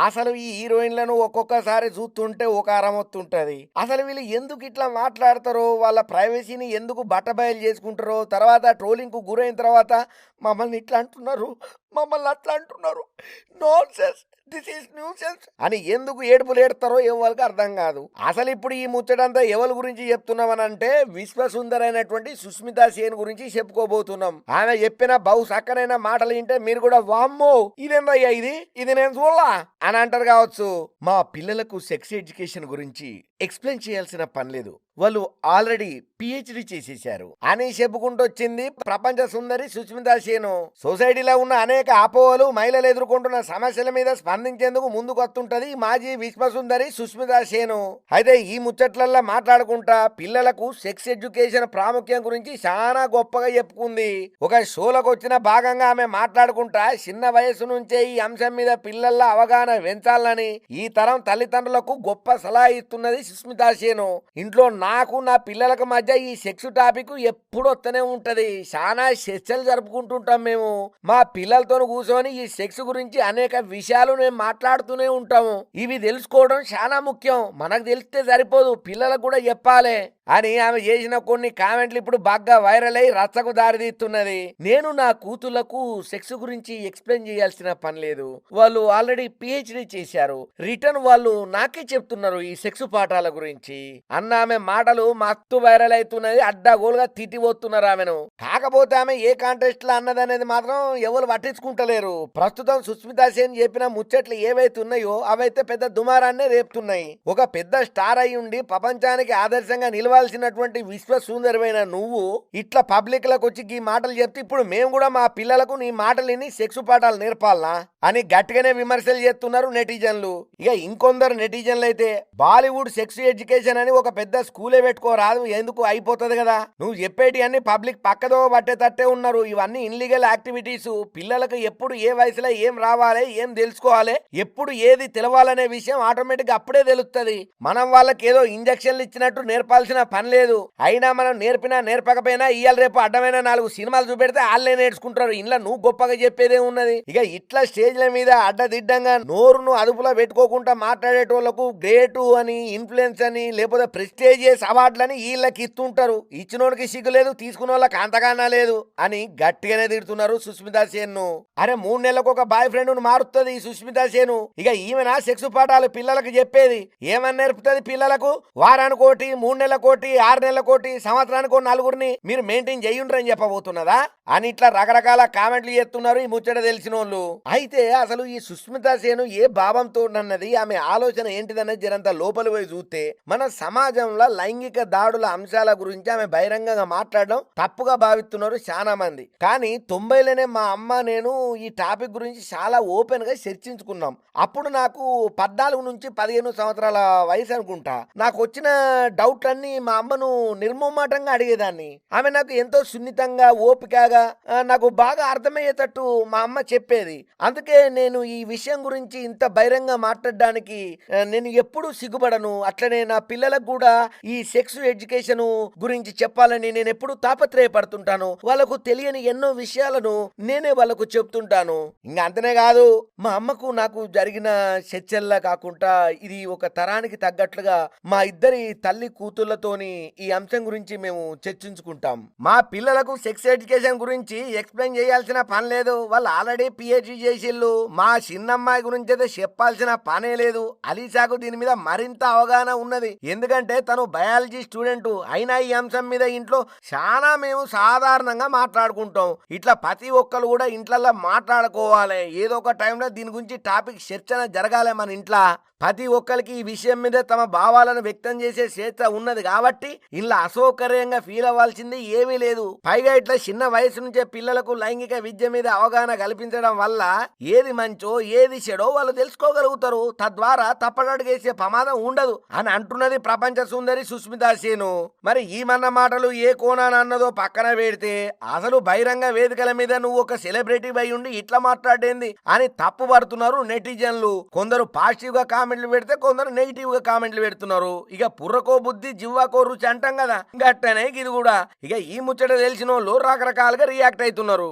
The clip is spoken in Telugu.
అసలు ఈ హీరోయిన్లను ఒక్కొక్కసారి చూస్తుంటే ఒక అరమొత్తుంటది. అసలు వీళ్ళు ఎందుకు ఇట్లా మాట్లాడతారో, వాళ్ళ ప్రైవసీని ఎందుకు బట్టబయలు చేసుకుంటారో, తర్వాత ట్రోలింగ్‌కు గురైన తర్వాత మమ్మల్ని ఇట్లా అంటున్నారు, మమ్మల్ని అట్లా అంటున్నారు. నాన్‌సెన్స్. దిస్ ఈస్ న్యూసెన్స్ అని ఎందుకు ఏడుపులు ఏడుతారో ఎవరికి అర్థం కాదు. అసలు ఇప్పుడు ఈ ముచ్చటంతా ఎవరి గురించి చెప్తున్నామనంటే విశ్వసుందరైనటువంటి సుస్మితా సేన్ గురించి చెప్పుకోబోతున్నాం. ఆమె చెప్పిన బహు చక్కనైన మాటలు వింటే మీరు కూడా వామ్మో ఇదేందయ్యా ఇది నేను చూడలా అని అంటారు కావచ్చు. మా పిల్లలకు సెక్స్ ఎడ్యుకేషన్ గురించి ఎక్స్ప్లెయిన్ చేయాల్సిన పని లేదు, వాళ్ళు ఆల్రెడీ పిహెచ్డి చేసేశారు అని చెప్పుకుంటూ వచ్చింది ప్రపంచ సుందరి సుస్మితా సేన్. సొసైటీలో ఉన్న అనేక అపోహలు, మహిళలు ఎదుర్కొంటున్న సమస్యల మీద స్పందించేందుకు ముందుకు వస్తుంటది మాజీ విశ్వ సుందరి సుస్మితా సేన్. అయితే ఈ ముచ్చట్లల్లో మాట్లాడుకుంటా పిల్లలకు సెక్స్ ఎడ్యుకేషన్ ప్రాముఖ్యం గురించి చాలా గొప్పగా చెప్పుకుంది. ఒక షోలకు వచ్చిన భాగంగా ఆమె మాట్లాడుకుంటా చిన్న వయసు నుంచే ఈ అంశం మీద పిల్లల అవగాహన పెంచాలని ఈ తరం తల్లిదండ్రులకు గొప్ప సలహా ఇస్తున్నది సుస్మితా సేన్. ఇంట్లో నాకు నా పిల్లలకు మధ్య ఈ సెక్స్ టాపిక్ ఎప్పుడు వస్తూనే ఉంటది. చాలా చర్చలు జరుపుకుంటుంటాం మేము. మా పిల్లలతో కూర్చొని ఈ సెక్స్ గురించి అనేక విషయాలు మేము మాట్లాడుతూనే ఉంటాము. ఇవి తెలుసుకోవడం చాలా ముఖ్యం. మనకు తెలిస్తే సరిపోదు, పిల్లలకు కూడా చెప్పాలి అని ఆమె చేసిన కొన్ని కామెంట్లు ఇప్పుడు బాగా వైరల్ అయి రచ్చకు దారితీస్తున్నది. నేను నా కూతుళ్లకు సెక్స్ గురించి ఎక్స్ప్లెయిన్ చేయాల్సిన పని లేదు, వాళ్ళు ఆల్రెడీ పిహెచ్డి చేశారు, రిటర్న్ వాళ్ళు నాకే చెప్తున్నారు ఈ సెక్స్ పాఠాల గురించి అన్న ఆమె మాటలు మస్తు వైరల్ అవుతున్నది. అడ్డగోలుగా తిట్టిపోతున్నారు ఆమెను. కాకపోతే ఆమె ఏ కాంటెస్ట్ లో అన్నదనేది మాత్రం ఎవరు పట్టించుకుంటలేరు. ప్రస్తుతం సుస్మితా సేన్ చెప్పిన ముచ్చట్లు ఏవైతే ఉన్నాయో అవైతే పెద్ద దుమారాన్నే రేపుతున్నాయి. ఒక పెద్ద స్టార్ అయి ఉండి ప్రపంచానికి ఆదర్శంగా నిలవాల్సినటువంటి విశ్వ సుందరమైన నువ్వు ఇట్లా పబ్లిక్ లకు వచ్చి ఈ మాటలు చెప్తే ఇప్పుడు మేము కూడా మా పిల్లలకు నీ మాటలు విని సెక్స్ పాఠాలు నేర్పాలనా అని గట్టిగానే విమర్శలు చేస్తున్నారు నెటిజన్లు. ఇక ఇంకొందరు నెటిజన్లు అయితే బాలీవుడ్ సెక్స్ ఎడ్యుకేషన్ అని ఒక పెద్ద స్కూలే పెట్టుకోరాదు, ఎందుకు అయిపోతుంది కదా, నువ్వు చెప్పేటి అన్ని పబ్లిక్ పక్కదో పట్టేటట్టే ఉన్నారు, ఇవన్నీ ఇన్లీగల్ యాక్టివిటీస్. పిల్లలకు ఎప్పుడు ఏ వయసులో ఏం రావాలి, ఏం తెలుసుకోవాలి, ఎప్పుడు ఏది తెలవాలనే విషయం ఆటోమేటిక్ అప్పుడే తెలుస్తుంది. మనం వాళ్ళకి ఏదో ఇంజక్షన్లు ఇచ్చినట్టు నేర్పాల్సిన పని లేదు. అయినా మనం నేర్పినా నేర్పకపోయినా ఇవాళ రేపు అడ్డమైన 4 సినిమాలు చూపెడితే వాళ్ళే నేర్చుకుంటారు. ఇంట్లో నువ్వు గొప్పగా చెప్పేదే ఉన్నది. ఇక ఇట్లా స్టేజ్ల మీద అడ్డదిడ్డంగా నోరును అదుపులో పెట్టుకోకుండా మాట్లాడేటోళ్లకు గ్రేటు అని, ఇన్ఫ్లుయెన్స్ అని, లేకపోతే ప్రెస్టేజియస్ అవార్డులని వీళ్ళకి ఇస్తుంటారు. ఇచ్చినోడికి సిగ్గు లేదు, తీసుకున్న వాళ్ళకి అంతగానా లేదు అని గట్టిగానే తిడుతున్నారు సుస్మితా సేన్ ను. అరే 3 నెలలకు ఒక బాయ్ ఫ్రెండ్ మారుతుంది ఈ సుస్మితా సేన్. ఇక ఈమెనా సెక్స్ పాఠాలు పిల్లలకు చెప్పేది? ఏమని నేర్పుతుంది పిల్లలకు? వారానికి కోటి, 3 నెలల కోటి, 6 నెలల కోటి, సంవత్సరానికి 4 మీరు మెయింటైన్ చేయుండ్రని చెప్పబోతున్నదా అని ఇట్లా రకరకాల కామెంట్లు చేస్తున్నారు ఈ ముచ్చట తెలిసిన వాళ్ళు. అయితే అసలు ఈ సుస్మితా సేన్ ఏ భావంతో అన్నది, ఆమె ఆలోచన ఏంటిదన్నది జరంత లోపలి పోయి చూస్తే మన సమాజంలో లైంగిక దాడుల అంశాల గురించి ఆమె బహిరంగంగా మాట్లాడడం తప్పుగా భావిస్తున్నారు చాలా మంది. కానీ 90లోనే మా అమ్మ నేను ఈ టాపిక్ గురించి చాలా ఓపెన్ గా చర్చించుకున్నాం. అప్పుడు నాకు 14 నుంచి 15 సంవత్సరాల వయసు అనుకుంటా. నాకు వచ్చిన డౌట్లన్నీ మా అమ్మను నిర్మోమాటంగా అడిగేదాన్ని. ఆమె నాకు ఎంతో సున్నితంగా ఓపికగా నాకు బాగా అర్థమయ్యేటట్టు మా అమ్మ చెప్పేది. అందుకే నేను ఈ విషయం గురించి ఇంత బహిరంగ మాట్లాడడానికి నేను ఎప్పుడూ సిగ్గుపడను. అట్లనే నా పిల్లలకు కూడా ఈ సెక్స్ ఎడ్యుకేషన్ గురించి చెప్పాలని నేను ఎప్పుడు తాపత్రయపడుతుంటాను. వాళ్ళకు తెలియని ఎన్నో విషయాలను నేనే వాళ్ళకు చెప్తుంటాను. ఇంకా అంతనే కాదు, మా అమ్మకు నాకు జరిగిన చర్చల్లా కాకుండా ఇది ఒక తరానికి తగ్గట్లుగా మా ఇద్దరి తల్లి కూతుళ్లతోని ఈ అంశం గురించి మేము చర్చించుకుంటాం. మా పిల్లలకు సెక్స్ ఎడ్యుకేషన్ గురించి ఎక్స్ప్లెయిన్ చేయాల్సిన పని లేదు, వాళ్ళు ఆల్రెడీ పిహెచ్డి చేసిళ్ళు. మా చిన్నమ్మాయి గురించి అయితే చెప్పాల్సిన పనే లేదు. అలీషాకు దీని మీద మరింత అవగాహన ఉన్నది, ఎందుకంటే తను బయాలజీ స్టూడెంట్. అయినా ఈ అంశం మీద ఇంట్లో చాలా మేము సాధారణంగా మాట్లాడుకుంటాం. ఇట్లా ప్రతి ఒక్కరు కూడా ఇంట్లో మాట్లాడుకోవాలి. ఏదో ఒక టైంలో దీని గురించి టాపిక్ చర్చన జరగాలి మన ఇంట్లో. ప్రతి ఒక్కరికి ఈ విషయం మీద తమ భావాలను వ్యక్తం చేసే స్వేచ్ఛ ఉన్నది కాబట్టి ఇలా అసౌకర్యంగా ఫీల్ అవ్వాల్సింది ఏమీ లేదు. పైగా ఇట్లా చిన్న వయసు నుంచే పిల్లలకు లైంగిక విద్య మీద అవగాహన కల్పించడం వల్ల ఏది మంచో ఏది చెడో వాళ్ళు తెలుసుకోగలుగుతారు. తద్వారా తప్పటడుగేసే ప్రమాదం ఉండదు అని అంటున్నది ప్రపంచ సుందరి సుస్మితా సేన్. మరి ఈమన్న మాటలు ఏ కోణాన అన్నదో పక్కన పెడితే అసలు బహిరంగ వేదికల మీద నువ్వు ఒక సెలబ్రిటీ అయి ఉండి ఇట్లా మాట్లాడేంది అని తప్పు పడుతున్నారు నెటిజన్లు. కొందరు పాజిటివ్ గా కామెంట్లు పెడితే కొందరు నెగిటివ్ గా కామెంట్లు పెడుతున్నారు. ఇక పుర్రకో బుద్ధి జివ్వాకో రుచి అంటాం కదా, గట్టనే ఇది కూడా. ఇక ఈ ముచ్చట తెలిసిన వాళ్ళు రకరకాలుగా రియాక్ట్ అవుతున్నారు.